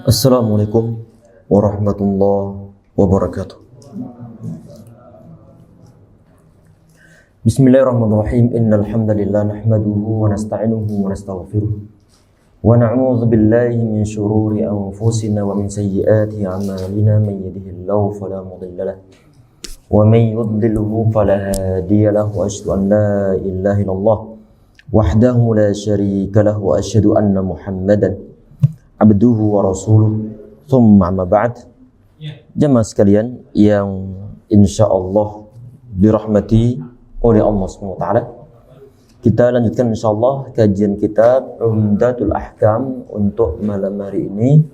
Assalamualaikum warahmatullahi wabarakatuh. Bismillahirrahmanirrahim. Innal hamdalillah nahmaduhu wa nasta'inuhu wa nastaghfiruh. Wa na'udzu billahi min shururi anfusina wa min sayyiati a'malina. Man yahdihillahu fala mudilla lahu wa man yudlilhu fala hadiya lahu. Wa asyhadu an la ilaha illallah wahdahu la syarika lahu wa asyhadu anna Muhammadan abduhu wa rasuluh. Thumma amma ba'd. Jemaah sekalian yang insyaallah dirahmati oleh Allah SWT, kita lanjutkan insyaallah kajian kitab Umdatul Ahkam. Untuk malam hari ini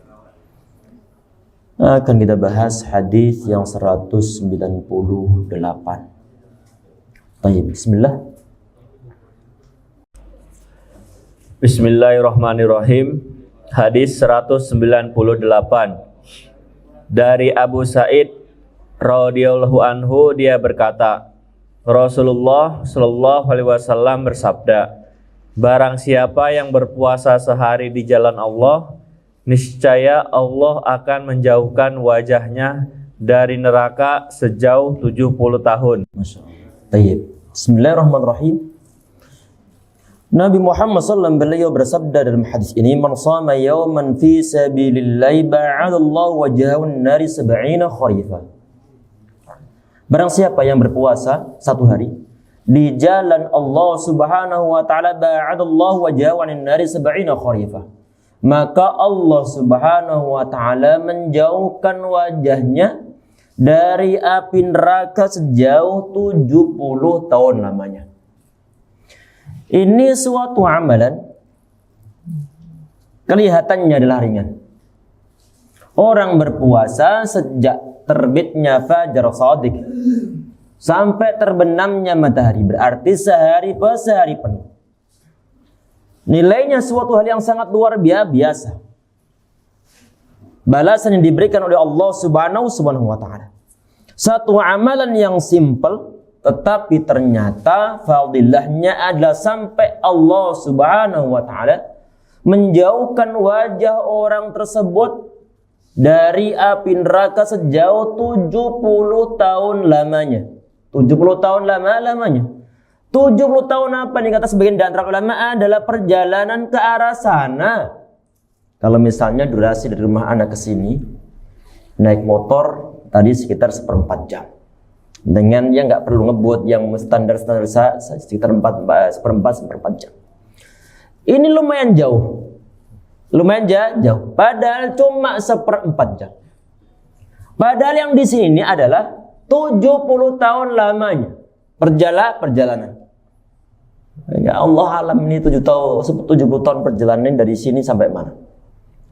akan kita bahas hadis yang 198. Baik, bismillah. Bismillahirrahmanirrahim. Hadis 198 dari Abu Sa'id radhiyallahu anhu, dia berkata, Rasulullah Shallallahu alaihi wasallam bersabda, barang siapa yang berpuasa sehari di jalan Allah, niscaya Allah akan menjauhkan wajahnya dari neraka sejauh 70 tahun. Masyaallah. Baik. Bismillahirrahmanirrahim. Nabi Muhammad SAW beliau bersabda dalam hadis ini, man shama yawman fi sabilillahi ba'adallahu wajhahu an-nari 70 kharifah. Barang siapa yang berpuasa satu hari di jalan Allah Subhanahu wa taala, ba'adallahu wajhahu an-nari 70 kharifah, maka Allah Subhanahu wa taala menjauhkan wajahnya dari api neraka sejauh 70 tahun lamanya. Ini suatu amalan kelihatannya adalah ringan. Orang berpuasa sejak terbitnya fajar shadiq sampai terbenamnya matahari, berarti sehari penuh. Nilainya suatu hal yang sangat luar biasa. Balasan yang diberikan oleh Allah Subhanahu wa taala. Satu amalan yang simple, tetapi ternyata fadilahnya adalah sampai Allah Subhanahu wa taala menjauhkan wajah orang tersebut dari api neraka sejauh 70 tahun lamanya. 70 tahun lamanya. 70 tahun apa nih, kata sebagian di antara ulama, adalah perjalanan ke arah sana. Kalau misalnya durasi dari rumah anak ke sini naik motor tadi sekitar 1/4 jam. Dengan yang nggak perlu ngebut, yang standar sekitar 1/4 jam. Ini lumayan jauh, padahal cuma 1/4 jam. Padahal yang di sini adalah 70 tahun lamanya perjalanan. Ya Allah alam, ini 70 tahun perjalanan dari sini sampai mana?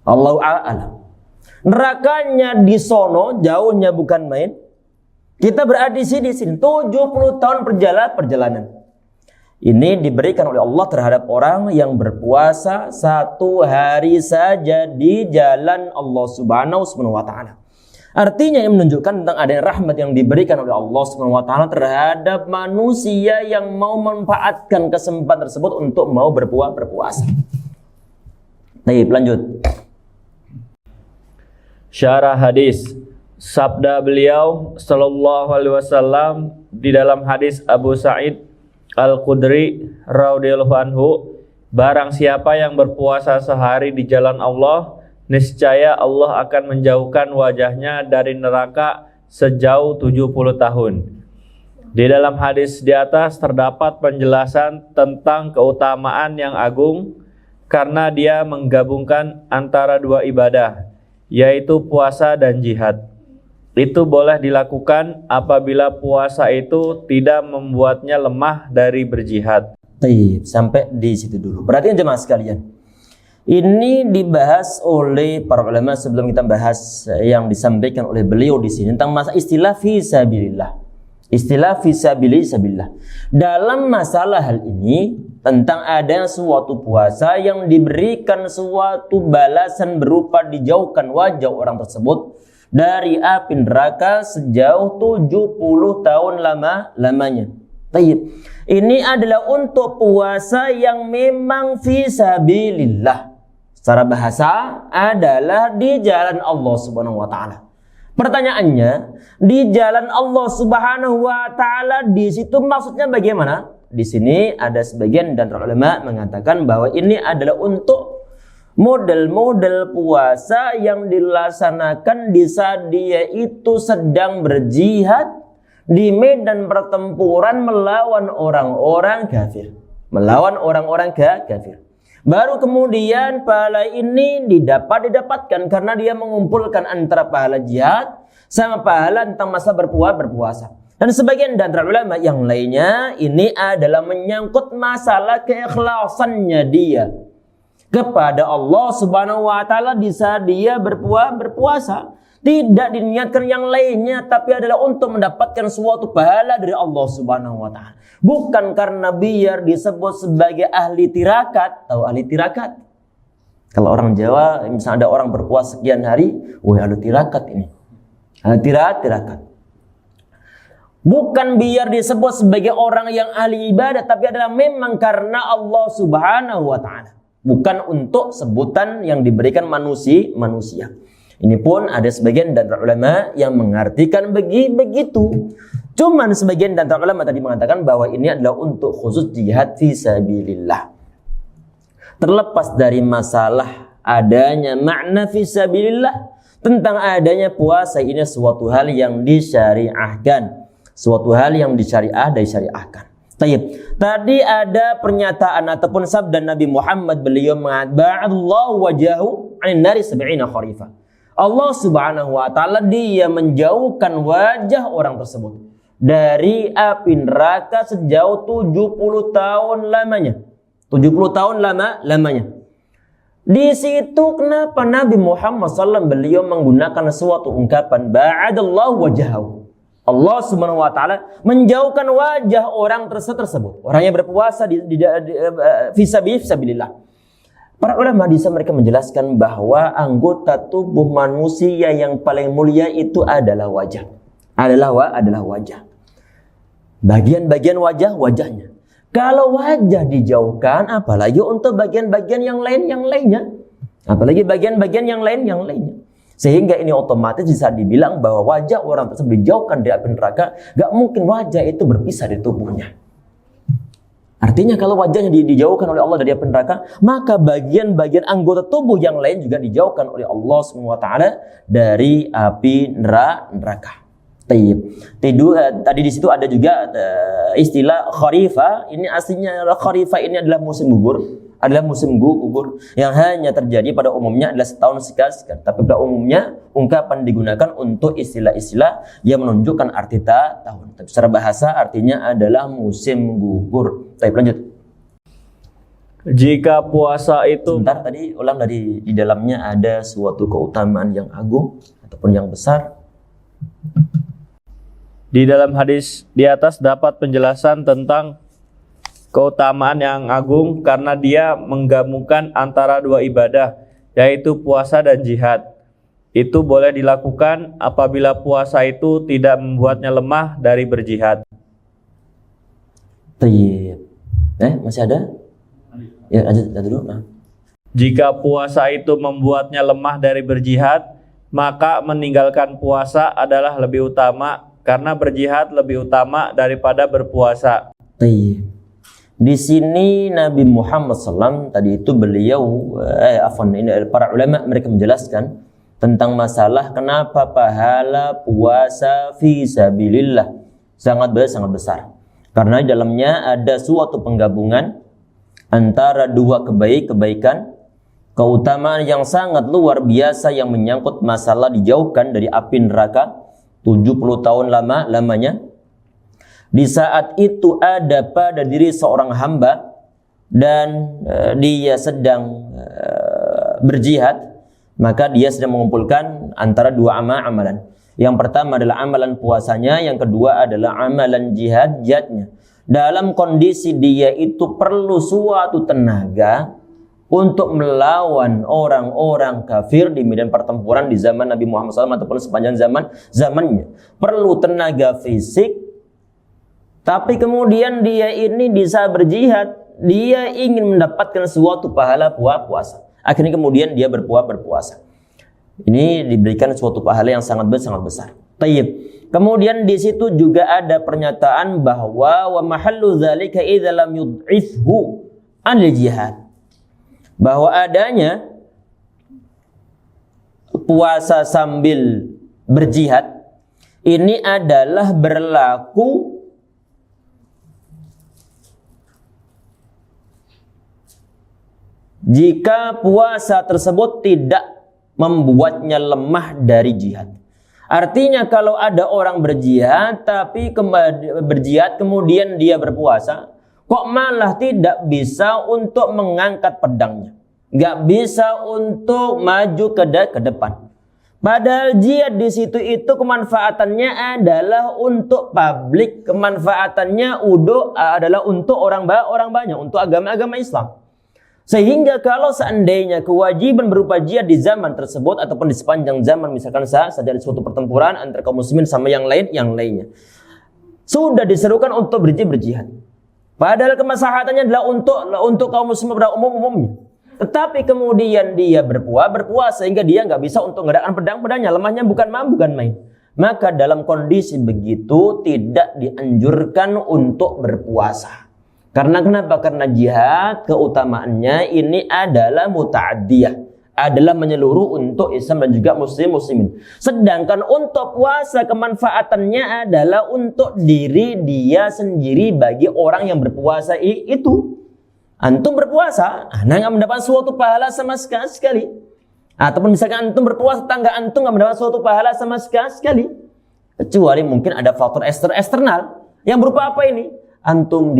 Allahu a'lam. Nerakanya di sono, jauhnya bukan main. Kita berada di sini 70 tahun perjalanan. Ini diberikan oleh Allah terhadap orang yang berpuasa satu hari saja di jalan Allah Subhanahu wa taala. Artinya yang menunjukkan tentang adanya rahmat yang diberikan oleh Allah Subhanahu wa taala terhadap manusia yang mau memanfaatkan kesempatan tersebut untuk mau berpuasa. Baik, lanjut. Syarah hadis. Sabda beliau sallallahu alaihi wasallam di dalam hadis Abu Sa'id Al-Khudri radhiyallahu anhu, barang siapa yang berpuasa sehari di jalan Allah, niscaya Allah akan menjauhkan wajahnya dari neraka sejauh 70 tahun. Di dalam hadis di atas terdapat penjelasan tentang keutamaan yang agung karena dia menggabungkan antara dua ibadah, yaitu puasa dan jihad. Itu boleh dilakukan apabila puasa itu tidak membuatnya lemah dari berjihad. Baik, sampai di situ dulu. Perhatikan jemaah sekalian. Ini dibahas oleh para ulama sebelum kita bahas yang disampaikan oleh beliau di sini tentang masa istilah fisabilillah. Istilah fisabilillah. Dalam masalah hal ini tentang adanya suatu puasa yang diberikan suatu balasan berupa dijauhkan wajah orang tersebut dari api neraka sejauh 70 tahun lamanya. Baik. Ini adalah untuk puasa yang memang fisabilillah. secara bahasa adalah di jalan Allah Subhanahu wa taala. Pertanyaannya, di jalan Allah Subhanahu wa taala di situ maksudnya bagaimana? Di sini ada sebagian dan ulama mengatakan bahwa ini adalah untuk model-model puasa yang dilaksanakan di saat dia itu sedang berjihad di medan pertempuran melawan orang-orang kafir. Melawan orang-orang kafir. Baru kemudian pahala ini didapatkan karena dia mengumpulkan antara pahala jihad sama pahala tentang masa berpuasa. Dan sebagian dan ulama yang lainnya ini adalah menyangkut masalah keikhlasannya dia kepada Allah Subhanahu wa taala di saat dia berpuasa. Tidak diniatkan yang lainnya, tapi adalah untuk mendapatkan suatu pahala dari Allah Subhanahu wa taala. Bukan karena biar disebut sebagai ahli tirakat. Tahu ahli tirakat? Kalau orang Jawa, misalnya ada orang berpuasa sekian hari, wah ahli tirakat ini. Ahli tirakat. Bukan biar disebut sebagai orang yang ahli ibadah, tapi adalah memang karena Allah Subhanahu wa taala. Bukan untuk sebutan yang diberikan manusia. Ini pun ada sebagian dan ulama yang mengartikan begitu. Cuman sebagian dan ulama tadi mengatakan bahwa ini adalah untuk khusus jihad fi sabilillah. Terlepas dari masalah adanya makna fi sabilillah, tentang adanya puasa ini suatu hal yang disyariahkan. Suatu hal yang disyariahkan. Tadi ada pernyataan ataupun sabda Nabi Muhammad, beliau mengatakan ba'adallahu wajahu 'anil nari 70 kharifah. Allah Subhanahu wa taala dia menjauhkan wajah orang tersebut dari api neraka sejauh 70 tahun lamanya. 70 tahun lamanya. Di situ kenapa Nabi Muhammad SAW beliau menggunakan suatu ungkapan ba'adallahu wajahu. Allah Subhanahu wa taala menjauhkan wajah orang tersebut. Orang yang berpuasa di fisabilillah. Para ulama di sana mereka menjelaskan bahwa anggota tubuh manusia yang paling mulia itu adalah wajah. Adalah wajah. Bagian-bagian wajahnya. Kalau wajah dijauhkan, apalagi untuk bagian-bagian yang lainnya. Apalagi bagian-bagian yang lainnya. Sehingga ini otomatis bisa dibilang bahwa wajah orang tersebut dijauhkan dari api neraka. Gak mungkin wajah itu berpisah dari tubuhnya. Artinya kalau wajahnya dijauhkan oleh Allah dari api neraka, maka bagian-bagian anggota tubuh yang lain juga dijauhkan oleh Allah SWT dari api neraka. Tadi di situ ada juga istilah kharifah. Ini aslinya kharifah ini adalah musim gugur. Yang hanya terjadi pada umumnya adalah setahun sekali. Tapi pada umumnya ungkapan digunakan untuk istilah-istilah yang menunjukkan arti tahun. Tapi secara bahasa artinya adalah musim gugur. Lanjut. Jika puasa itu sebentar tadi ulang dari di dalamnya ada suatu keutamaan yang agung ataupun yang besar. Di dalam hadis di atas dapat penjelasan tentang keutamaan yang agung karena dia menggabungkan antara dua ibadah, yaitu puasa dan jihad. Itu boleh dilakukan apabila puasa itu tidak membuatnya lemah dari berjihad. Masih ada? Ya, lanjut dulu. Jika puasa itu membuatnya lemah dari berjihad, maka meninggalkan puasa adalah lebih utama karena berjihad lebih utama daripada berpuasa. Di sini Nabi Muhammad SAW tadi itu beliau para ulama mereka menjelaskan tentang masalah kenapa pahala puasa fi sabilillah sangat besar. Karena di dalamnya ada suatu penggabungan antara dua kebaikan, keutamaan yang sangat luar biasa yang menyangkut masalah dijauhkan dari api neraka 70 tahun lamanya. Di saat itu ada pada diri seorang hamba dan dia sedang berjihad, maka dia sedang mengumpulkan antara dua amalan. Yang pertama adalah amalan puasanya, yang kedua adalah amalan jihadnya. Dalam kondisi dia itu perlu suatu tenaga untuk melawan orang-orang kafir di medan pertempuran di zaman Nabi Muhammad SAW ataupun sepanjang zamannya. Perlu tenaga fisik, tapi kemudian dia ini bisa berjihad, dia ingin mendapatkan suatu pahala puasa. Akhirnya kemudian dia berpuasa. Ini diberikan suatu pahala yang sangat besar. Tayyib. Kemudian di situ juga ada pernyataan bahwa wa mahallu dzalika idza lam yud'ifhu anil jihad. Bahwa adanya puasa sambil berjihad ini adalah berlaku jika puasa tersebut tidak membuatnya lemah dari jihad. Artinya kalau ada orang berjihad tapi berjihad kemudian dia berpuasa, kok malah tidak bisa untuk mengangkat pedangnya, nggak bisa untuk maju ke depan. Padahal jihad di situ itu kemanfaatannya adalah untuk publik, kemanfaatannya adalah untuk orang banyak, untuk agama Islam. Sehingga kalau seandainya kewajiban berupa jihad di zaman tersebut ataupun di sepanjang zaman, misalkan saja dari suatu pertempuran antara kaum muslimin sama yang lainnya, sudah diserukan untuk berjihad. Padahal kemaslahatannya adalah untuk kaum muslimin pada umumnya. Tetapi kemudian dia berpuasa sehingga dia nggak bisa untuk menggerakkan pedangnya, lemahnya bukan main. Maka dalam kondisi begitu tidak dianjurkan untuk berpuasa. Karena kenapa? Karena jihad keutamaannya ini adalah muta'addiyah, adalah menyeluruh untuk Islam dan juga muslimin. Sedangkan untuk puasa kemanfaatannya adalah untuk diri dia sendiri bagi orang yang berpuasa itu. Antum berpuasa, Anda nggak mendapat suatu pahala sama sekali. Ataupun misalkan antum berpuasa, tetangga antum nggak mendapat suatu pahala sama sekali. Kecuali mungkin ada faktor eksternal yang berupa apa ini? Antum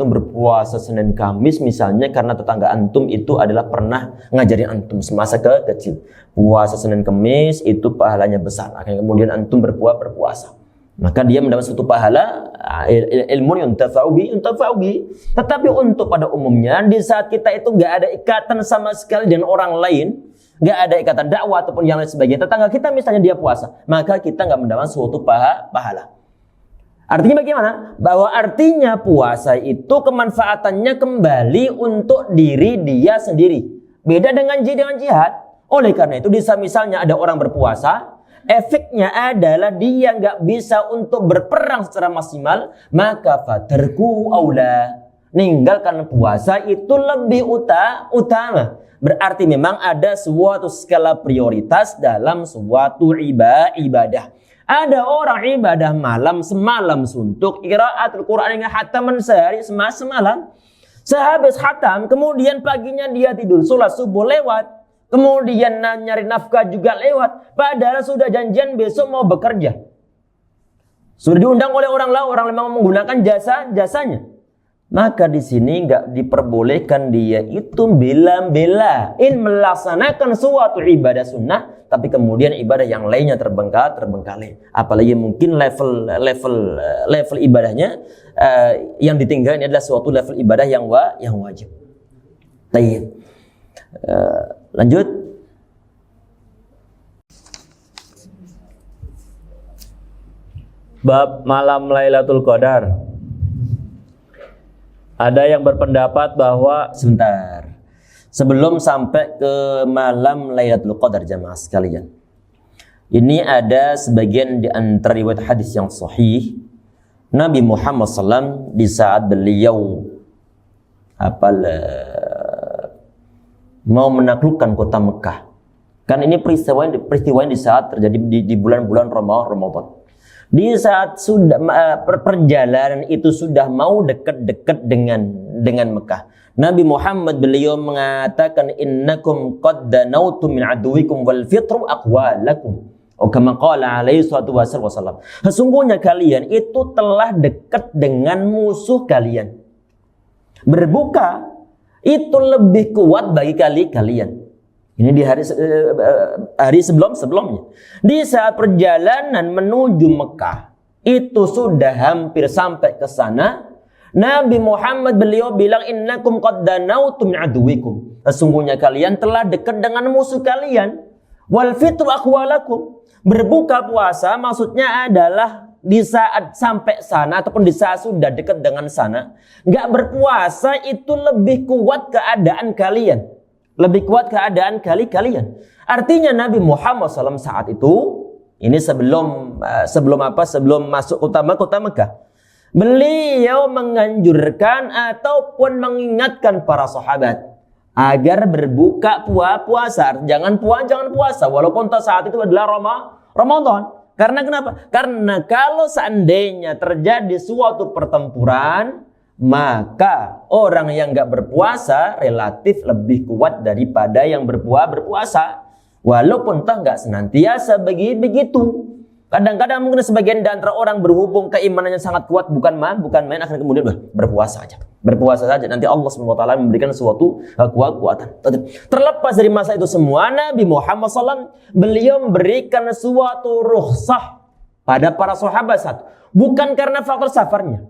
berpuasa Senin Kamis misalnya karena tetangga antum itu adalah pernah ngajarin antum semasa kecil. Puasa Senin Kamis itu pahalanya besar. Akhirnya kemudian antum berpuasa. Maka dia mendapat suatu pahala ilmu yuntafa'u bi. Tetapi untuk pada umumnya di saat kita itu nggak ada ikatan sama sekali dengan orang lain, nggak ada ikatan dakwah ataupun yang lain sebagainya, tetangga kita misalnya dia puasa, maka kita nggak mendapat suatu pahala. Artinya bagaimana? Bahwa artinya puasa itu kemanfaatannya kembali untuk diri dia sendiri. Beda dengan jihad. Oleh karena itu misalnya ada orang berpuasa, efeknya adalah dia nggak bisa untuk berperang secara maksimal, maka fatarku aula, ninggalkan puasa itu lebih utama. Berarti memang ada suatu skala prioritas dalam suatu ibadah. Ada orang ibadah malam semalam suntuk, qiraatul Quran yang khataman sehari semalam. Sehabis khatam, kemudian paginya dia tidur, sholat subuh lewat, kemudian nyari nafkah juga lewat. Padahal sudah janjian besok mau bekerja. Sudah diundang oleh orang memang menggunakan jasanya. Maka di sini nggak diperbolehkan dia itu bela-belain melaksanakan suatu ibadah sunnah, tapi kemudian ibadah yang lainnya terbengkalai. Apalagi mungkin level ibadahnya yang ditinggalkan adalah suatu level ibadah yang wajib. Tayyib. Lanjut. Bab malam Lailatul Qadar. Ada yang berpendapat bahwa sebentar, sebelum sampai ke malam Lailatul Qadar jamaah sekalian, ini ada sebagian di antara riwayat hadis yang sahih. Nabi Muhammad SAW di saat beliau mau menaklukkan kota Mekah, kan ini peristiwa di saat terjadi di bulan-bulan Ramadan. Di saat sudah perjalanan itu sudah mau dekat-dekat dengan Mekah, Nabi Muhammad beliau mengatakan innakum qad danautum min aduwikum wal fitru aqwalakum. Kama qala alaihi salatu wasallam. Sesungguhnya kalian itu telah dekat dengan musuh kalian. Berbuka itu lebih kuat bagi kalian. Ini di hari sebelumnya. Di saat perjalanan menuju Mekah, itu sudah hampir sampai ke sana. Nabi Muhammad beliau bilang innakum qad danautum min aduwikum. Sesungguhnya kalian telah dekat dengan musuh kalian. Wal fitru aqwalakum. Berbuka puasa maksudnya adalah di saat sampai sana ataupun di saat sudah dekat dengan sana, enggak berpuasa itu lebih kuat keadaan kalian. Lebih kuat keadaan kalian. Artinya Nabi Muhammad SAW saat itu, ini sebelum masuk kota Mekah, beliau menganjurkan ataupun mengingatkan para sahabat agar berbuka puasa. Jangan puasa walaupun saat itu adalah Ramadan. Karena kenapa? Karena kalau seandainya terjadi suatu pertempuran, maka orang yang nggak berpuasa relatif lebih kuat daripada yang berpuasa. Walaupun nggak senantiasa begitu. Kadang-kadang mungkin sebagian di antara orang berhubung keimanannya sangat kuat, bukan main, akan kemudian berpuasa saja. Nanti Allah SWT memberikan suatu kekuatan. Terlepas dari masa itu semua, Nabi Muhammad SAW beliau memberikan suatu rukhsah pada para sahabat satu. Bukan karena faktor safarnya.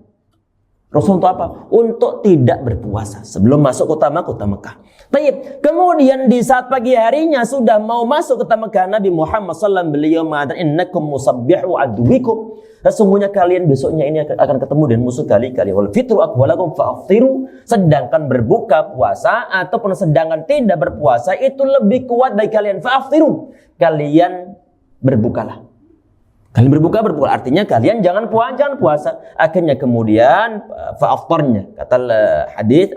Rukhsah untuk apa? Untuk tidak berpuasa sebelum masuk kota Mekah. Taib. Kemudian di saat pagi harinya sudah mau masuk kota Mekah, Nabi Muhammad SAW beliau mengatakan, innakum musabbihu aduwikum. Sesungguhnya kalian besoknya ini akan ketemu dengan musuh kalian. Wal fitru aqwalakum fa'aftiru. Sedangkan berbuka puasa ataupun sedangkan tidak berpuasa itu lebih kuat dari kalian. Fa'aftiru. Kalian berbukalah. Kalian berbuka artinya kalian jangan puasa. Akhirnya kemudian fa'aftarnya, kata hadis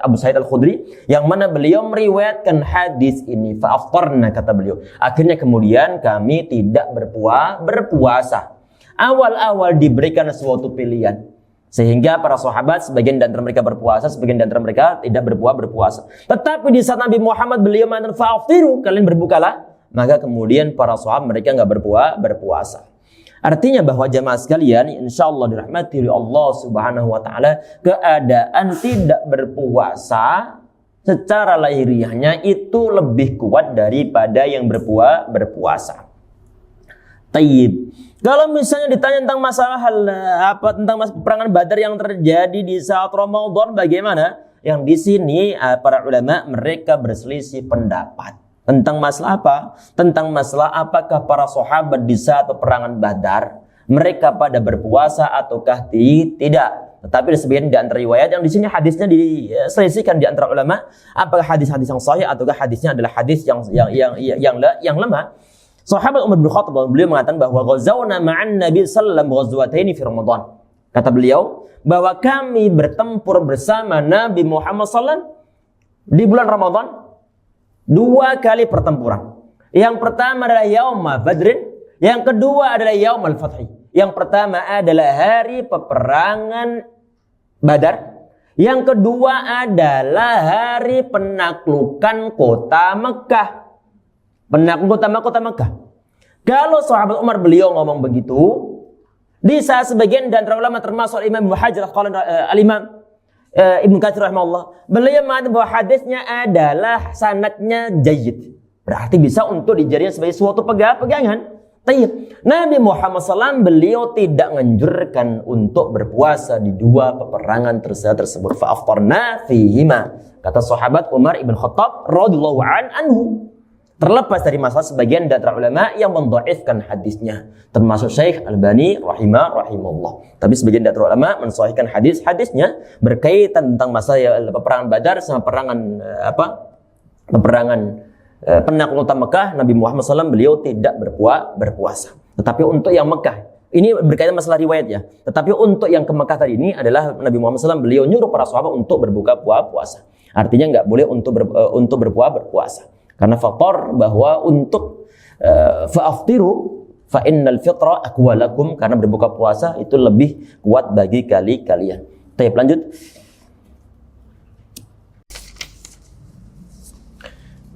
Abu Sa'id Al-Khudri yang mana beliau meriwayatkan hadis ini, fa'aftarna kata beliau. Akhirnya kemudian kami tidak berpuasa. Awal-awal diberikan suatu pilihan sehingga para sahabat sebagian dari mereka berpuasa, sebagian dari mereka tidak berpuasa. Tetapi di saat Nabi Muhammad beliau mengatakan fa'aftiru, kalian berbukalah, maka kemudian para sahabat mereka enggak berpuasa. Artinya bahwa jamaah sekalian, insyaallah dirahmati oleh Allah Subhanahu wa taala, keadaan tidak berpuasa secara lahiriahnya itu lebih kuat daripada yang berpuasa. Tayyib. Kalau misalnya ditanya tentang masalah tentang peperangan Badar yang terjadi di saat Ramadan bagaimana? Yang di sini para ulama mereka berselisih pendapat. Tentang masalah apa? Tentang masalah apakah para sahabat di saat peperangan Badar mereka pada berpuasa ataukah tidak. Tetapi sebagian di antara riwayat yang di sini hadisnya diselisihkan di antara ulama, apakah hadis-hadis yang sahih ataukah hadisnya adalah hadis yang lemah. Sahabat Umar bin Khattab beliau mengatakan bahwa ghazawna ma'an Nabi sallallahu ghazwataini fi Ramadan. Kata beliau bahwa kami bertempur bersama Nabi Muhammad sallallahu di bulan Ramadan 2 kali pertempuran. Yang pertama adalah Yaum Badrin, yang kedua adalah Yaum Al-Fathi. Yang pertama adalah hari peperangan Badar, yang kedua adalah hari penaklukan kota Mekah. Penaklukan kota Mekah. Kalau sahabat Umar beliau ngomong begitu, di saat sebagian dan ulama termasuk Imam Ibnu Hajar al-Imam Ibnu Katsir rahimahullah, beliau mengatakan bahwa hadisnya adalah sanadnya jayyid. Berarti bisa untuk dijadikan sebagai suatu pegangan. Tayyib. Nabi Muhammad SAW beliau tidak menganjurkan untuk berpuasa di 2 peperangan tersebut. Fa'aftarna fihima. Kata sahabat Umar ibn Khattab radhiyallahu anhu. Terlepas dari masalah sebagian dari ulama yang mendhaifkan hadisnya, termasuk Syekh Albani rahimahullah. Tapi sebagian dari ulama mensahihkan hadisnya berkaitan tentang masalah peperangan Badar sama peperangan penaklukan Mekah. Nabi Muhammad SAW beliau tidak berpuasa. Tetapi untuk yang Mekah, ini berkaitan masalah riwayat ya. Tetapi untuk yang ke Mekah tadi ini adalah Nabi Muhammad SAW beliau nyuruh para sahabat untuk berbuka puasa. Artinya nggak boleh untuk berpuasa. Karena faktor bahwa untuk fa'aftiru fa innal fitra aqwalakum, karena berbuka puasa itu lebih kuat bagi kalian. Baik, lanjut.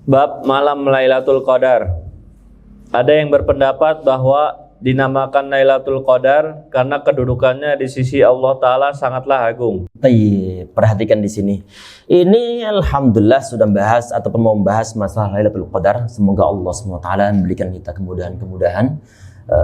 Bab malam Lailatul Qadar. Ada yang berpendapat bahwa dinamakan Lailatul Qadar karena kedudukannya di sisi Allah Ta'ala sangatlah agung. Perhatikan di sini. Ini alhamdulillah sudah membahas ataupun mau membahas masalah Lailatul Qadar. Semoga Allah SWT memberikan kita kemudahan-kemudahan,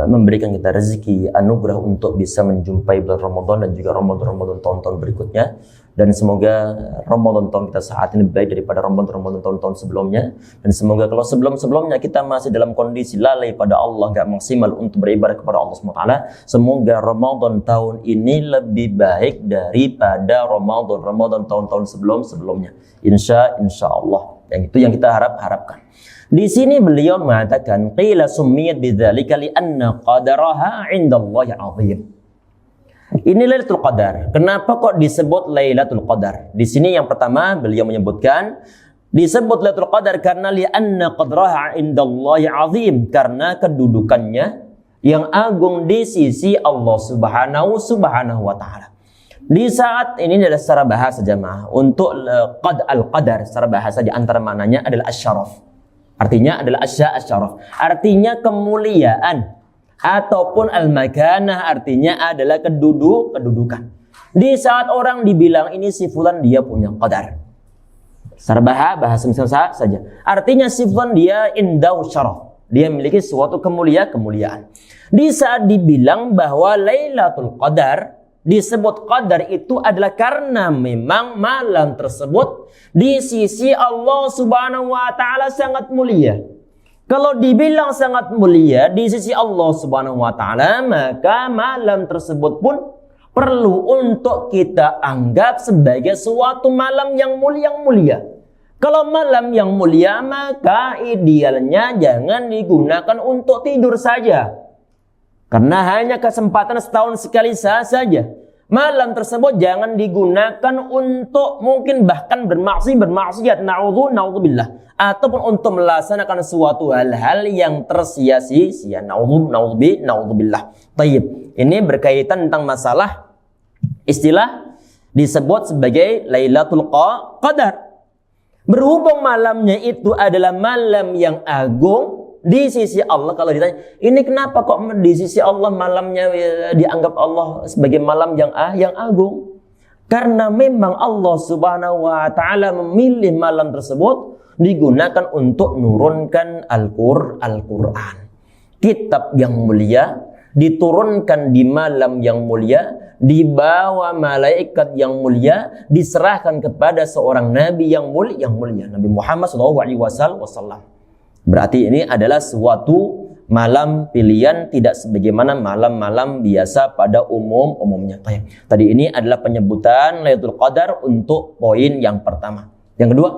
memberikan kita rezeki, anugerah untuk bisa menjumpai bulan Ramadan dan juga Ramadan tahun-tahun berikutnya. Dan semoga Ramadan tahun kita saat ini baik daripada Ramadan tahun-tahun sebelumnya. Dan semoga kalau sebelum-sebelumnya kita masih dalam kondisi lalai pada Allah, gak maksimal untuk beribadah kepada Allah SWT, semoga Ramadan tahun ini lebih baik daripada Ramadan tahun-tahun sebelumnya. Insya Allah. Yang itu yang kita harapkan. Di sini beliau mengatakan qila summiyat bidzalika li anna qadaraha 'indallahi 'azim. Ini Lailatul Qadar. Kenapa kok disebut Lailatul Qadar? Di sini yang pertama beliau menyebutkan disebut Lailatul Qadar karena li'anna qadraha indallahi azim, karena kedudukannya yang agung di sisi Allah Subhanahu wa taala. Di saat ini adalah secara bahasa jamaah untuk al-qadar secara bahasa di antara maknanya adalah asyaraf. Artinya adalah asyaraf. Artinya kemuliaan. Ataupun al-makanah artinya adalah kedudukan. Di saat orang dibilang ini si fulan dia punya qadar. Secara bahasa misalnya saja. Artinya si fulan dia indau syaraf. Dia memiliki suatu kemuliaan. Di saat dibilang bahwa Lailatul Qadar disebut qadar itu adalah karena memang malam tersebut di sisi Allah Subhanahu wa taala sangat mulia. Kalau dibilang sangat mulia di sisi Allah Subhanahu wa taala, maka malam tersebut pun perlu untuk kita anggap sebagai suatu malam yang mulia. Kalau malam yang mulia, maka idealnya jangan digunakan untuk tidur saja. Karena hanya kesempatan setahun sekali saja. Malam tersebut jangan digunakan untuk mungkin bahkan bermaksiat, naudzubillah, ataupun untuk melaksanakan suatu hal-hal yang tersia-sia, naudzubillah. Tayyib. Ini berkaitan tentang masalah istilah disebut sebagai Lailatul Qadar. Berhubung malamnya itu adalah malam yang agung di sisi Allah, kalau ditanya, ini kenapa kok di sisi Allah malamnya dianggap Allah sebagai malam yang agung? Karena memang Allah Subhanahu wa taala memilih malam tersebut digunakan untuk menurunkan Al-Qur'an. Kitab yang mulia diturunkan di malam yang mulia, dibawa malaikat yang mulia, diserahkan kepada seorang nabi yang mulia, Nabi Muhammad SAW. Berarti ini adalah suatu malam pilihan, tidak sebagaimana malam-malam biasa pada umumnya. Tadi ini adalah penyebutan Lailatul Qadar untuk poin yang pertama. Yang kedua,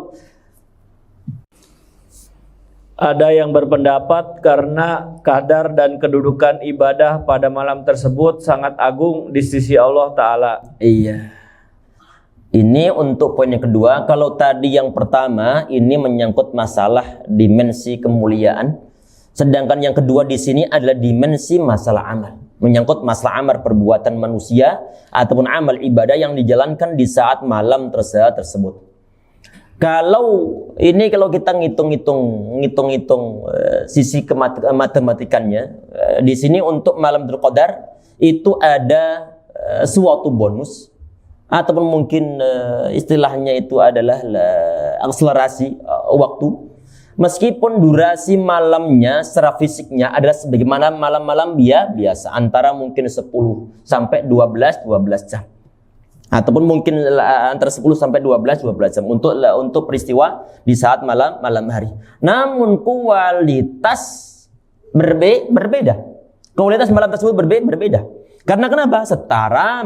ada yang berpendapat karena kadar dan kedudukan ibadah pada malam tersebut sangat agung di sisi Allah Ta'ala. Iya. Ini untuk poin yang kedua. Kalau tadi yang pertama ini menyangkut masalah dimensi kemuliaan, sedangkan yang kedua di sini adalah dimensi masalah amal, menyangkut masalah amal perbuatan manusia ataupun amal ibadah yang dijalankan di saat malam tersebut. Kalau kita ngitung-ngitung sisi matematikannya, di sini untuk malam Qadar itu ada suatu bonus, ataupun mungkin istilahnya itu adalah akselerasi waktu. Meskipun durasi malamnya secara fisiknya adalah sebagaimana malam-malam biasa, antara mungkin 10 sampai 12 jam. Ataupun mungkin antara 10 sampai 12 jam untuk peristiwa di saat malam hari. Namun kualitas berbeda. Kualitas malam tersebut berbeda. Karena kenapa?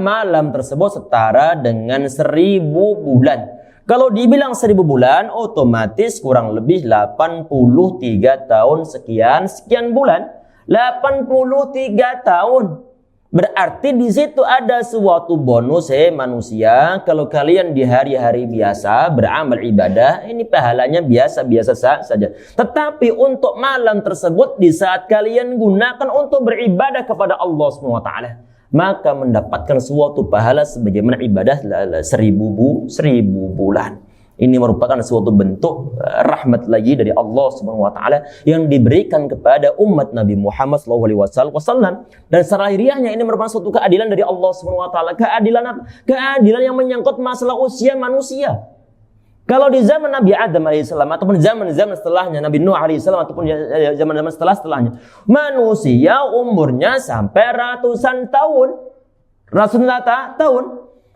Malam tersebut setara dengan 1000 bulan. Kalau dibilang 1000 bulan, otomatis kurang lebih 83 tahun sekian bulan. 83 tahun. Berarti di situ ada suatu bonus manusia. Kalau kalian di hari-hari biasa beramal ibadah, ini pahalanya biasa-biasa saja. Tetapi untuk malam tersebut, di saat kalian gunakan untuk beribadah kepada Allah SWT, maka mendapatkan suatu pahala sebagaimana ibadah 1000 bulan. Ini merupakan suatu bentuk rahmat lagi dari Allah Subhanahu wa taala yang diberikan kepada umat Nabi Muhammad SAW. Dan secara lahiriahnya ini merupakan suatu keadilan dari Allah Subhanahu wa taala. Keadilan yang menyangkut masalah usia manusia. Kalau di zaman Nabi Adam alaihissalam ataupun zaman-zaman setelahnya, Nabi Nuh alaihissalam ataupun zaman-zaman setelahnya, manusia umurnya sampai ratusan tahun.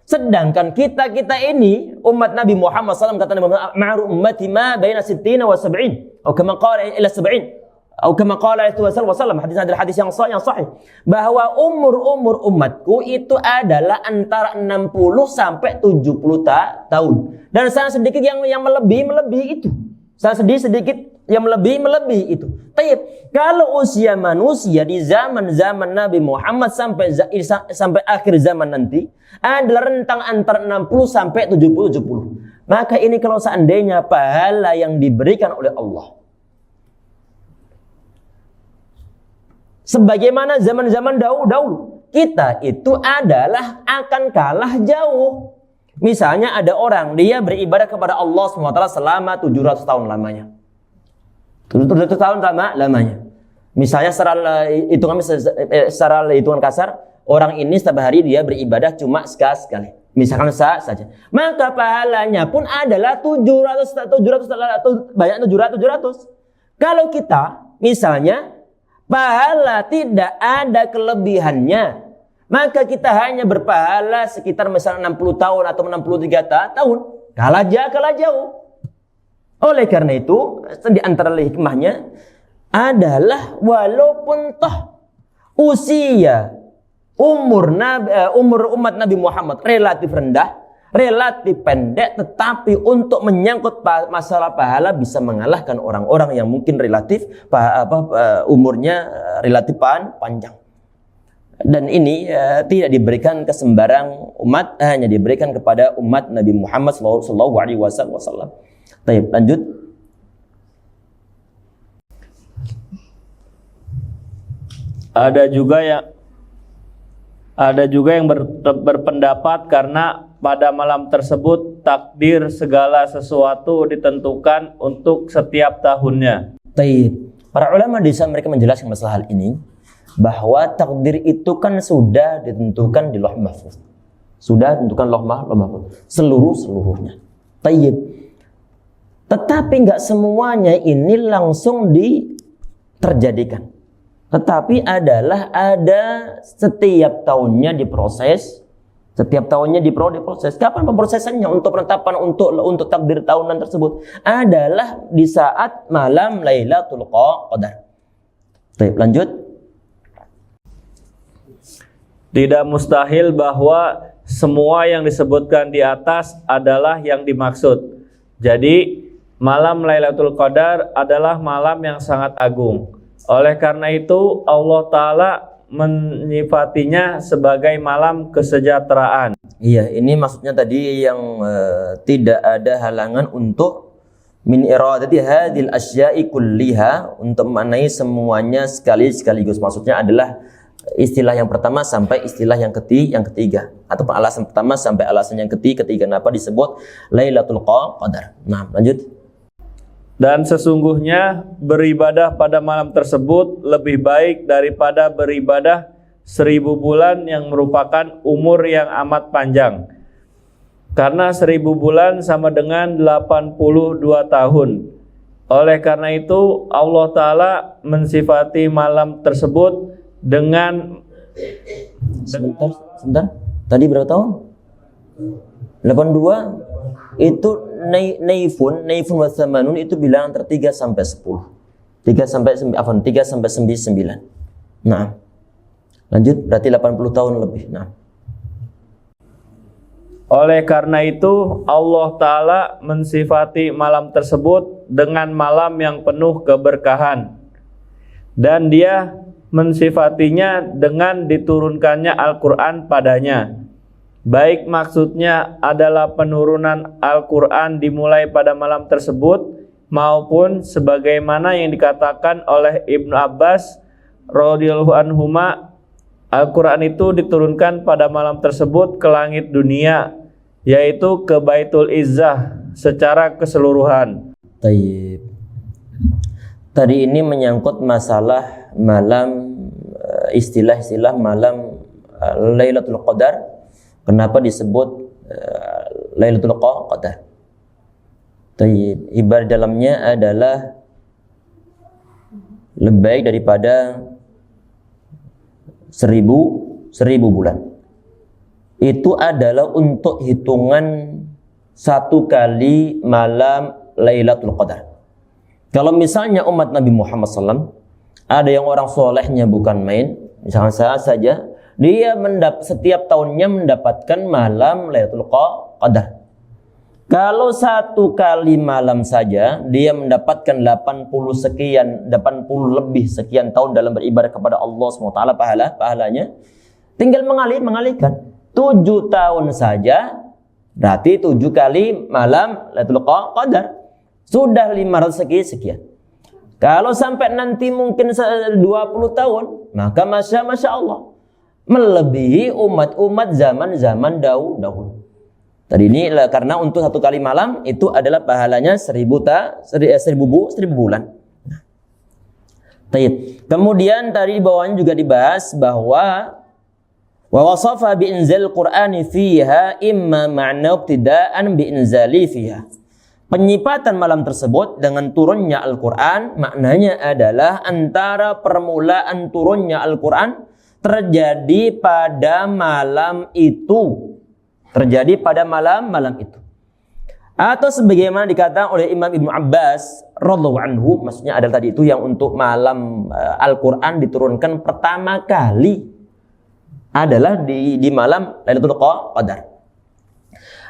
Sedangkan kita ini umat Nabi Muhammad SAW kata Nabi Muhammad, "Ma'ru ummati ma baina 60 wa 70." Atau kama qala ila 70. Atau kama qala Rasulullah, hadis adalah hadis yang sahih bahwa umur umatku itu adalah antara 60 sampai 70 tahun. Dan sangat sedikit yang melebihi itu. Sangat sedikit yang melebihi itu. Taib, kalau usia manusia di zaman Nabi Muhammad sampai akhir zaman nanti adalah rentang antara 60 sampai 70. Maka ini kalau seandainya pahala yang diberikan oleh Allah sebagaimana zaman-zaman dahulu, kita itu adalah akan kalah jauh. Misalnya ada orang dia beribadah kepada Allah SWT selama 700 tahun lamanya. 700 tahun lamanya. Misalnya secara hitungan kasar, orang ini setiap hari dia beribadah cuma sekali. Misalkan saja. Maka pahalanya pun adalah 700. Kalau kita misalnya pahala tidak ada kelebihannya, maka kita hanya berpahala sekitar misalnya 60 tahun atau 63 tahun. Kalah jauh. Oleh karena itu, di antara hikmahnya adalah walaupun toh usia umur umat Nabi Muhammad relatif rendah, relatif pendek, tetapi untuk menyangkut masalah pahala bisa mengalahkan orang-orang yang mungkin relatif umurnya relatif panjang. Dan ini tidak diberikan ke sembarang umat, hanya diberikan kepada umat Nabi Muhammad SAW. Baik, lanjut. Ada juga yang berpendapat karena pada malam tersebut takdir segala sesuatu ditentukan untuk setiap tahunnya. Baik. Para ulama di sana mereka menjelaskan masalah hal ini, bahwa takdir itu kan sudah ditentukan di Lauh Mahfuz. Sudah ditentukan Lauh Mahfuz seluruhnya. Baik. Tetapi enggak semuanya ini langsung terjadikan. Tetapi ada setiap tahunnya diproses. Setiap tahunnya diproses. Kapan pemprosesannya untuk penetapan untuk takdir tahunan tersebut? Adalah di saat malam Lailatul Qadar. Baik, lanjut. Tidak mustahil bahwa semua yang disebutkan di atas adalah yang dimaksud. Jadi malam Lailatul Qadar adalah malam yang sangat agung. Oleh karena itu Allah Ta'ala menyifatinya sebagai malam kesejahteraan. Iya, ini maksudnya tadi yang tidak ada halangan untuk min iradati hadhil asya'i kulliha, untuk memaknai semuanya sekaligus. Maksudnya adalah istilah yang pertama sampai istilah yang ketiga, ataupun alasan pertama sampai alasan yang ketiga. Kenapa disebut Lailatul Qadar? Nah, lanjut. Dan sesungguhnya beribadah pada malam tersebut lebih baik daripada beribadah 1000 bulan yang merupakan umur yang amat panjang. Karena 1000 bulan sama dengan 82 tahun. Oleh karena itu Allah Ta'ala mensifati malam tersebut dengan Sebentar. Tadi berapa tahun? 82. Itu naifun wa thamanun itu bilangan antara 3 sampai 10. 3 sampai 9. Nah. Lanjut, berarti 80 tahun lebih. Nah. Oleh karena itu Allah Ta'ala mensifati malam tersebut dengan malam yang penuh keberkahan. Dan Dia mensifatinya dengan diturunkannya Al-Quran padanya. Baik maksudnya adalah penurunan Al-Quran dimulai pada malam tersebut, maupun sebagaimana yang dikatakan oleh Ibnu Abbas radhiyallahu anhuma, Al-Quran itu diturunkan pada malam tersebut ke langit dunia, yaitu ke Baitul Izzah secara keseluruhan. Taib. Tadi ini menyangkut masalah malam, istilah-istilah malam Lailatul Qadar. Kenapa disebut Lailatul Qadar? Taib. Ibarat dalamnya adalah lebih baik daripada 1000 bulan. itu adalah untuk hitungan 1 kali malam Lailatul Qadar. Kalau misalnya umat Nabi Muhammad SAW, ada yang orang solehnya bukan main, misalnya saya saja, dia setiap tahunnya mendapatkan malam Lailatul Qadar. Kalau 1 kali malam saja dia mendapatkan 80 lebih sekian tahun dalam beribadah kepada Allah SWT, pahalanya tinggal mengalihkan 7 tahun saja, berarti 7 kali malam Lailatul Qadar sudah 500 sekian. Kalau sampai nanti mungkin 20 tahun, maka Masya Allah melebihi umat-umat zaman dahulu. Tadi ini karena untuk 1 kali malam itu adalah pahalanya 1000 bulan. Kemudian tadi di bawahnya juga dibahas bahwa wa wasafa bi inzal Qur'ani fiha imma ma'na ibtida'an bi inzali fiha. Penyipatan malam tersebut dengan turunnya Al-Qur'an maknanya adalah antara permulaan turunnya Al-Qur'an terjadi pada malam itu. Atau sebagaimana dikatakan oleh Imam Ibnu Abbas radhiyallahu anhu, maksudnya adalah tadi itu yang untuk malam Al-Qur'an diturunkan pertama kali adalah di malam Lailatul Qadar.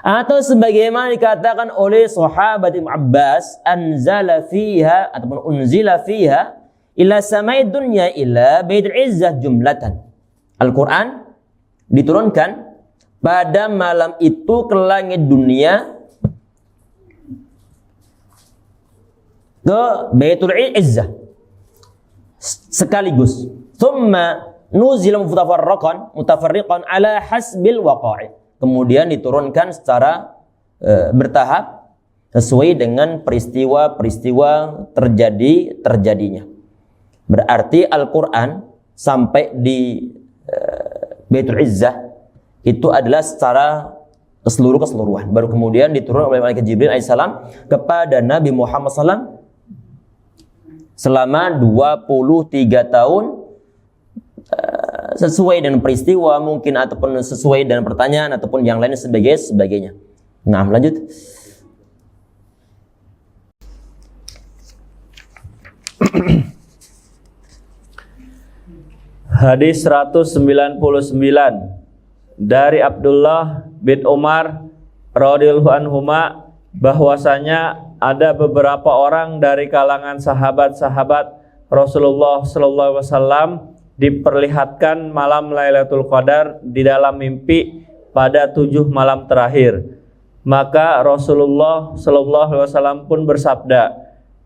Atau sebagaimana dikatakan oleh sahabat Ibnu Abbas, anzala fiha ataupun unzila fiha ila samai dunya ila baitul izzah jumlatan. Al-Qur'an diturunkan pada malam itu ke langit dunia, ke Baitul Izzah sekaligus. Thumma nuzila mutafarriqan ala hasbil waqa'i. Kemudian diturunkan secara bertahap sesuai dengan peristiwa-peristiwa terjadinya. Berarti Al-Qur'an sampai di Baitul Izzah itu adalah secara keseluruhan. Baru kemudian diturunkan oleh malaikat Jibril alaihissalam kepada Nabi Muhammad SAW selama 23 tahun sesuai dengan peristiwa mungkin ataupun sesuai dengan pertanyaan ataupun yang lain sebagainya. Nah, lanjut. Hadis 199 dari Abdullah bin Umar radhiyallahu anhuma bahwasanya ada beberapa orang dari kalangan sahabat-sahabat Rasulullah sallallahu alaihi wasallam diperlihatkan malam Lailatul Qadar di dalam mimpi pada 7 malam terakhir. Maka Rasulullah sallallahu alaihi wasallam pun bersabda,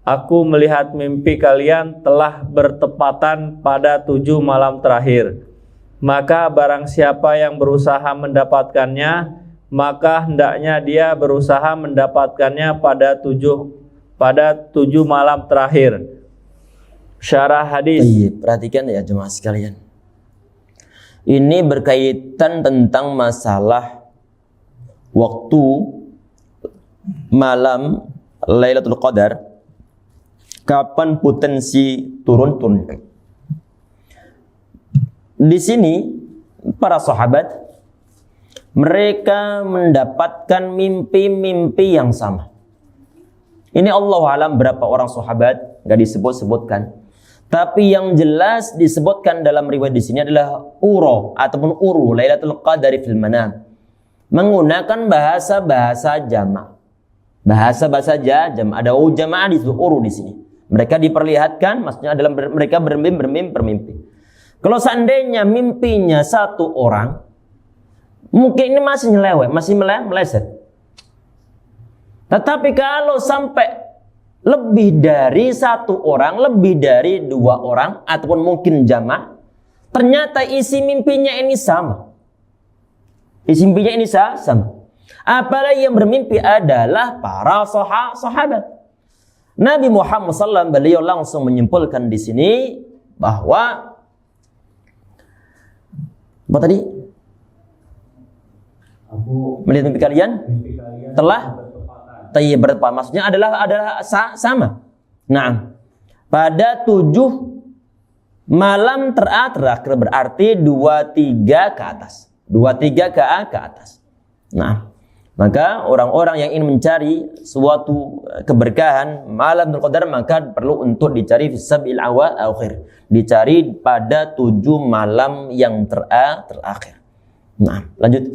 "Aku melihat mimpi kalian telah bertepatan pada 7 malam terakhir. Maka barang siapa yang berusaha mendapatkannya, maka hendaknya dia berusaha mendapatkannya pada 7 malam terakhir." Syarah hadis. Perhatikan ya jemaah sekalian. Ini berkaitan tentang masalah waktu malam Lailatul Qadar. Kapan potensi turun. Di sini para sahabat mereka mendapatkan mimpi-mimpi yang sama. Ini Allah alam berapa orang sahabat enggak disebut-sebutkan. Tapi yang jelas disebutkan dalam riwayat di sini adalah uru Lailatul Qadari fil manam. Menggunakan bahasa jamak. Bahasa jamak. Ada jamaah di situ, uru di sini. Mereka diperlihatkan, maksudnya adalah mereka bermimpi. Kalau seandainya mimpinya 1 orang, mungkin ini masih nyeleweng, masih meleset. Tetapi kalau sampai lebih dari 1 orang, lebih dari 2 orang, ataupun mungkin jamaah, ternyata isi mimpinya ini sama. Isi mimpinya ini sama. Apalagi yang bermimpi adalah para sahabat. Nabi Muhammad SAW beliau langsung menyimpulkan di sini bahwa apa tadi? Melihat mimpi kalian telah bertepatan. Maksudnya adalah sama. Nah, pada 7 malam terakhir berarti 23 ke atas. 2-3 ke atas. Nah, maka orang-orang yang ingin mencari suatu keberkahan malam Lailatul Qadar maka perlu untuk dicari fi sab'il awakhir, dicari pada 7 malam yang terakhir. Nah, lanjut.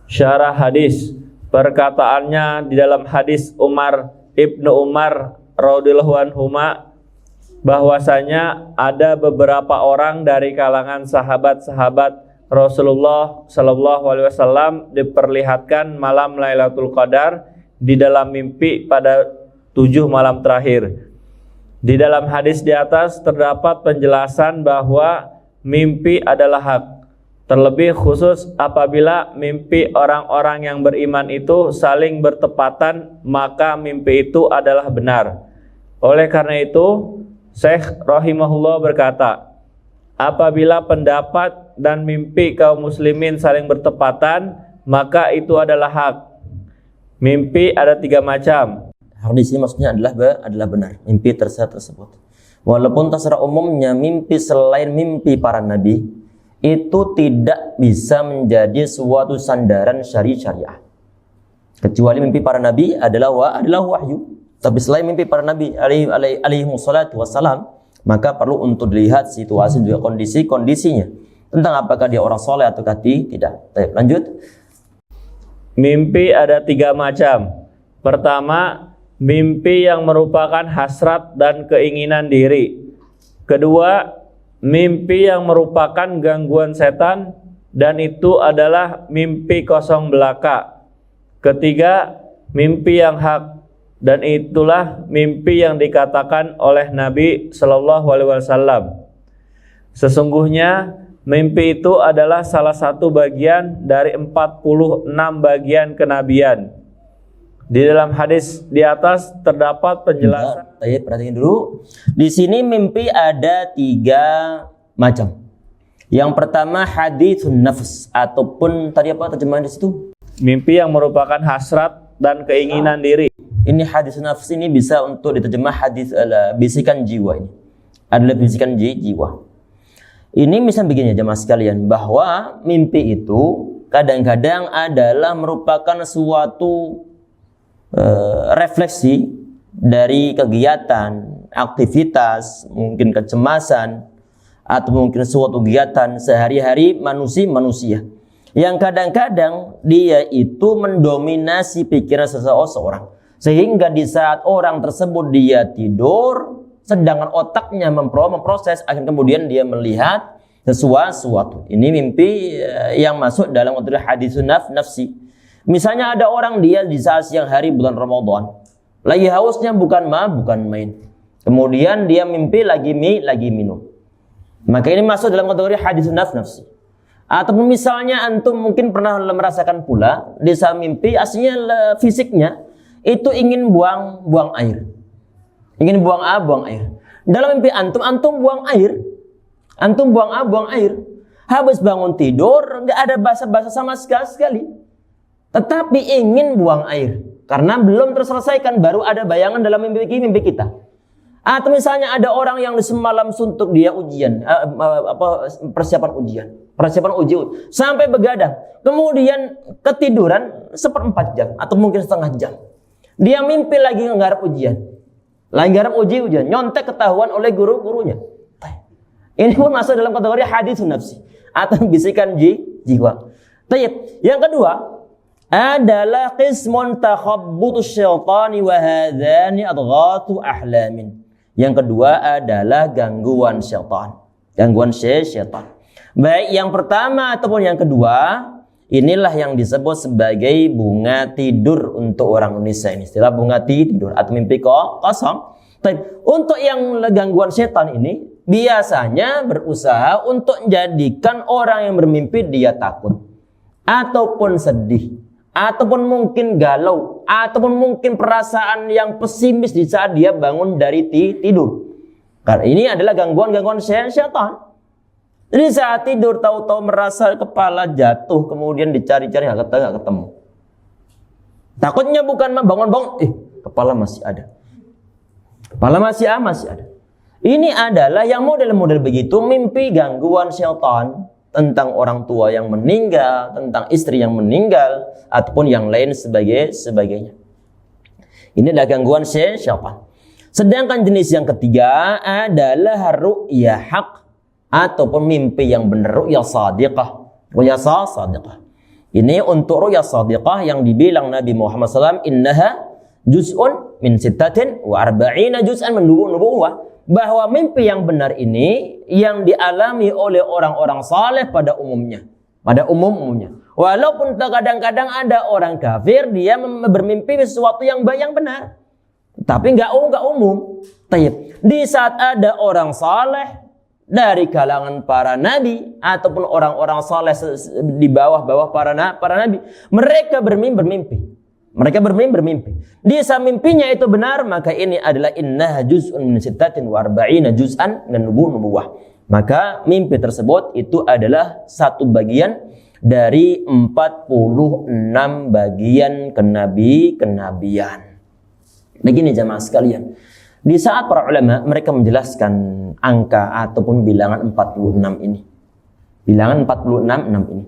Syarah hadis, perkataannya di dalam hadis Ibnu Umar radhiyallahu anhuma bahwasanya ada beberapa orang dari kalangan sahabat-sahabat Rasulullah sallallahu alaihi wasallam diperlihatkan malam Lailatul Qadar di dalam mimpi pada 7 malam terakhir. Di dalam hadis di atas terdapat penjelasan bahwa mimpi adalah hak. Terlebih khusus apabila mimpi orang-orang yang beriman itu saling bertepatan, maka mimpi itu adalah benar. Oleh karena itu, Syekh rahimahullah berkata, apabila pendapat dan mimpi kaum muslimin saling bertepatan, maka itu adalah hak. Mimpi ada 3 macam. Hak di sini maksudnya adalah benar, mimpi tersebut. Walaupun secara umumnya mimpi selain mimpi para nabi itu tidak bisa menjadi suatu sandaran syariah. Kecuali mimpi para nabi adalah wahyu. Tapi selain mimpi para nabi alaihi wassalatu wassalam, maka perlu untuk dilihat situasi juga kondisinya tentang apakah dia orang soleh atau tidak. Baik, lanjut. Mimpi ada 3 macam. Pertama, mimpi yang merupakan hasrat dan keinginan diri. Kedua, mimpi yang merupakan gangguan setan dan itu adalah mimpi kosong belaka. Ketiga, mimpi yang hak dan itulah mimpi yang dikatakan oleh Nabi Shallallahu Alaihi Wasallam. Sesungguhnya mimpi itu adalah salah satu bagian dari 46 bagian kenabian. Di dalam hadis di atas terdapat penjelasan. Perhatikan dulu. Di sini mimpi ada 3 macam. Yang pertama haditsun nafs ataupun tadi apa terjemahan di situ? Mimpi yang merupakan hasrat dan keinginan diri. Ini hadis nafs ini bisa untuk diterjemah hadis bisikan jiwa ini. Adalah bisikan jiwa. Ini misalnya begini jemaah sekalian, bahwa mimpi itu kadang-kadang adalah merupakan suatu refleksi dari kegiatan, aktivitas, mungkin kecemasan atau mungkin suatu kegiatan sehari-hari manusia yang kadang-kadang dia itu mendominasi pikiran seseorang, sehingga di saat orang tersebut dia tidur sedangkan otaknya memproses, akan kemudian dia melihat sesuatu. Ini mimpi yang masuk dalam haditsun nafsi. Misalnya ada orang dia di saat siang hari bulan Ramadan, lagi hausnya bukan main. Kemudian dia mimpi lagi minum. Maka ini masuk dalam kategori haditsun nafsi. Atau misalnya antum mungkin pernah merasakan pula di saat mimpi aslinya fisiknya itu ingin buang air. Ingin buang air. Dalam mimpi antum buang air. Antum buang air. Habis bangun tidur enggak ada basa-basa sama sekali. Tetapi ingin buang air karena belum terselesaikan, baru ada bayangan dalam mimpi kita. Atau misalnya ada orang yang semalam suntuk dia ujian, persiapan ujian sampai begadang, kemudian ketiduran 1/4 jam atau mungkin setengah jam. Dia mimpi lagi nggarap ujian, nyontek ketahuan oleh guru-gurunya. Ini pun masuk dalam kategori haditsun nafsi atau bisikan jiwa. Yang kedua adalah qismun takhabbutus syaitani wa hadzani adghatu ahlamin. Yang kedua adalah gangguan syaitan. Baik yang pertama ataupun yang kedua, inilah yang disebut sebagai bunga tidur untuk orang Indonesia ini. Istilah bunga tidur atau mimpi kosong. Untuk yang gangguan syaitan ini biasanya berusaha untuk menjadikan orang yang bermimpi dia takut ataupun sedih, ataupun mungkin galau, ataupun mungkin perasaan yang pesimis di saat dia bangun dari tidur. Karena ini adalah gangguan syaitan. Jadi saat tidur tahu-tahu merasa kepala jatuh, kemudian dicari-cari nggak ketemu. Takutnya bukan bangun-bangun, kepala masih ada. Kepala masih ada. Ini adalah yang model-model begitu mimpi gangguan syaitan. tentang orang tua yang meninggal, tentang istri yang meninggal, ataupun yang lain sebagainya. Ini adalah gangguan syaitan. Sedangkan jenis yang ketiga adalah ru'ya haq ataupun mimpi yang benar, ru'ya sadiqah. Ru'ya sadiqah. Ini untuk ru'ya sadiqah yang dibilang Nabi Muhammad SAW, innaha juz'un min sittatin wa arba'ina juz'an min nubuwwah. Bahwa mimpi yang benar ini yang dialami oleh orang-orang saleh pada umumnya. Pada umumnya. Walaupun kadang-kadang ada orang kafir, dia bermimpi sesuatu yang benar. Tapi enggak umum. Di saat ada orang saleh dari kalangan para nabi ataupun orang-orang saleh di bawah para nabi, mereka bermimpi. Mereka bermimpi. Di saat mimpinya itu benar, maka ini adalah innaha juz'un min sittatin wa arba'ina juz'an min nubuwwah. Maka mimpi tersebut itu adalah satu bagian dari 46 bagian kenabian. Begini jamaah sekalian. Di saat para ulama mereka menjelaskan angka ataupun bilangan 46 ini. Bilangan 46 ini.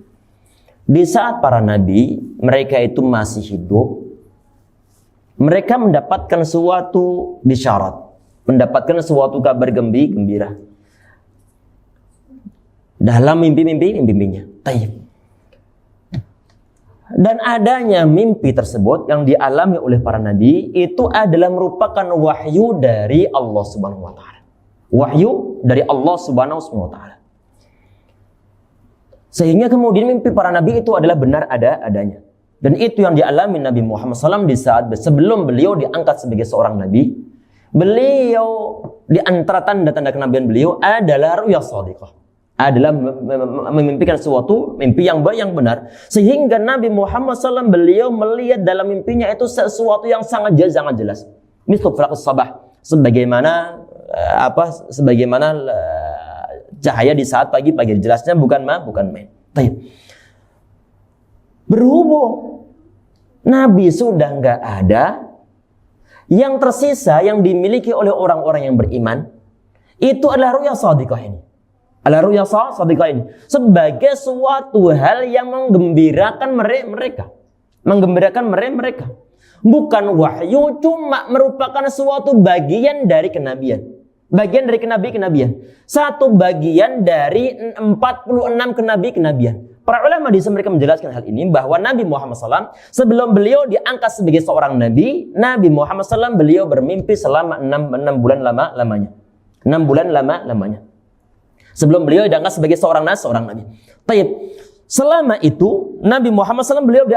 Di saat para nabi, mereka itu masih hidup, mereka mendapatkan suatu bisyarat, mendapatkan suatu kabar gembira dalam mimpinya. Dan adanya mimpi tersebut yang dialami oleh para nabi itu adalah merupakan wahyu dari Allah Subhanahu wa taala. Wahyu dari Allah Subhanahu wa taala. Sehingga kemudian mimpi para nabi itu adalah benar adanya. Dan itu yang dialami Nabi Muhammad SAW di saat sebelum beliau diangkat sebagai seorang nabi. Beliau di antara tanda-tanda kenabian beliau adalah ru'ya shadiqah. Adalah memimpikan suatu mimpi yang benar. Sehingga Nabi Muhammad SAW beliau melihat dalam mimpinya itu sesuatu yang sangat jelas. Misal falaqus sabah. Sebagaimana cahaya di saat pagi jelasnya bukan main. Berhubung Nabi sudah nggak ada, yang tersisa yang dimiliki oleh orang-orang yang beriman itu adalah ru'ya shadiqah ini. Ru'ya shadiqah ini sebagai suatu hal yang menggembirakan mereka. Bukan wahyu, cuma merupakan suatu bagian dari kenabian. Satu bagian dari 46 kenabian. Para ulama di sini mereka menjelaskan hal ini bahwa Nabi Muhammad SAW sebelum beliau diangkat sebagai seorang nabi, Nabi Muhammad SAW beliau bermimpi selama 6 bulan lamanya. 6 bulan lamanya. Sebelum beliau diangkat sebagai seorang nabi. Selama itu Nabi Muhammad SAW belum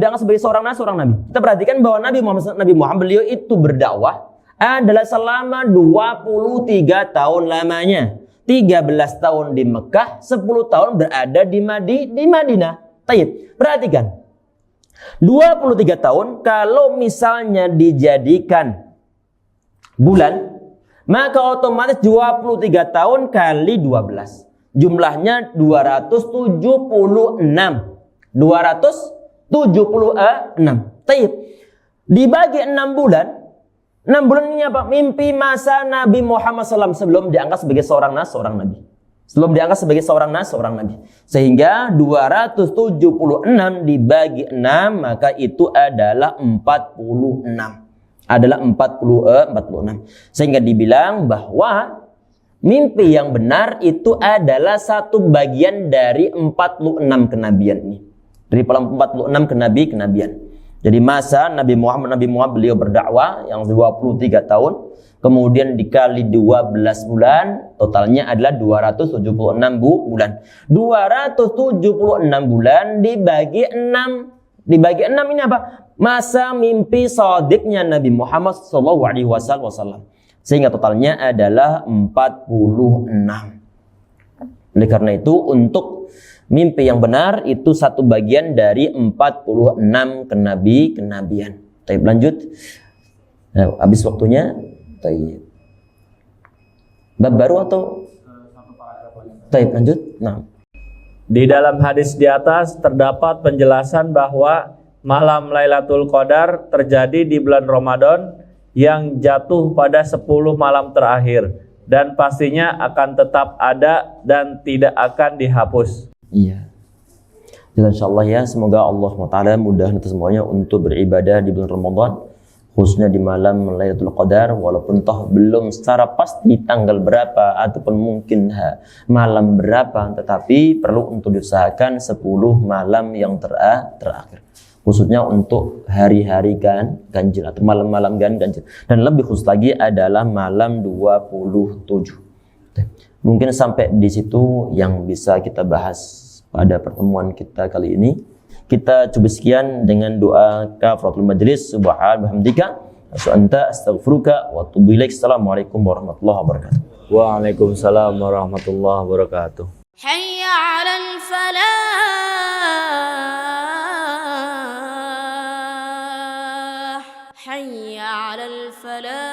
diangkat sebagai seorang nabi. Kita perhatikan bahwa Nabi Muhammad beliau itu berdakwah adalah selama 23 tahun lamanya. 13 tahun di Mekah, 10 tahun berada di Madinah. Perhatikan. 23 tahun kalau misalnya dijadikan bulan, maka otomatis 23 tahun kali 12. Jumlahnya 276. Dibagi 6 bulan. 6 bulan ini apa? Mimpi masa Nabi Muhammad SAW sebelum diangkat sebagai seorang nabi. Sehingga 276 dibagi 6 maka itu adalah 46. Adalah 46. Sehingga dibilang bahwa mimpi yang benar itu adalah satu bagian dari 46 kenabian ini. Dari 46 kenabian. Jadi masa Nabi Muhammad beliau berdakwah yang 23 tahun, kemudian dikali 12 bulan, totalnya adalah 276 bulan. 276 bulan dibagi 6. Dibagi 6 ini apa? Masa mimpi shadiqnya Nabi Muhammad SAW. Sehingga totalnya adalah 46. Oleh karena itu untuk mimpi yang benar itu satu bagian dari 46 kenabian. Lanjut. Nah, habis waktunya. Bab baru atau? Lanjut. Nah. Di dalam hadis di atas terdapat penjelasan bahwa malam Lailatul Qadar terjadi di bulan Ramadan yang jatuh pada 10 malam terakhir dan pastinya akan tetap ada dan tidak akan dihapus. Iya. Dan insyaallah ya, semoga Allah SWT mudahkan kita semuanya untuk beribadah di bulan Ramadan, khususnya di malam Lailatul Qadar, walaupun toh belum secara pasti tanggal berapa ataupun mungkin malam berapa, tetapi perlu untuk diusahakan 10 malam yang terakhir, khususnya untuk hari-hari ganjil atau malam-malam ganjil, dan lebih khusus lagi adalah malam 27. Mungkin sampai di situ yang bisa kita bahas pada pertemuan kita kali ini. Kita coba sekian dengan doa kafaratul majlis. Subhanallah bihamdika anta astaghfiruka wa atubu ilaik. Assalamualaikum warahmatullahi wabarakatuh. Waalaikumsalam warahmatullahi wabarakatuh. Hayya 'alal falah, hayya 'alal falah.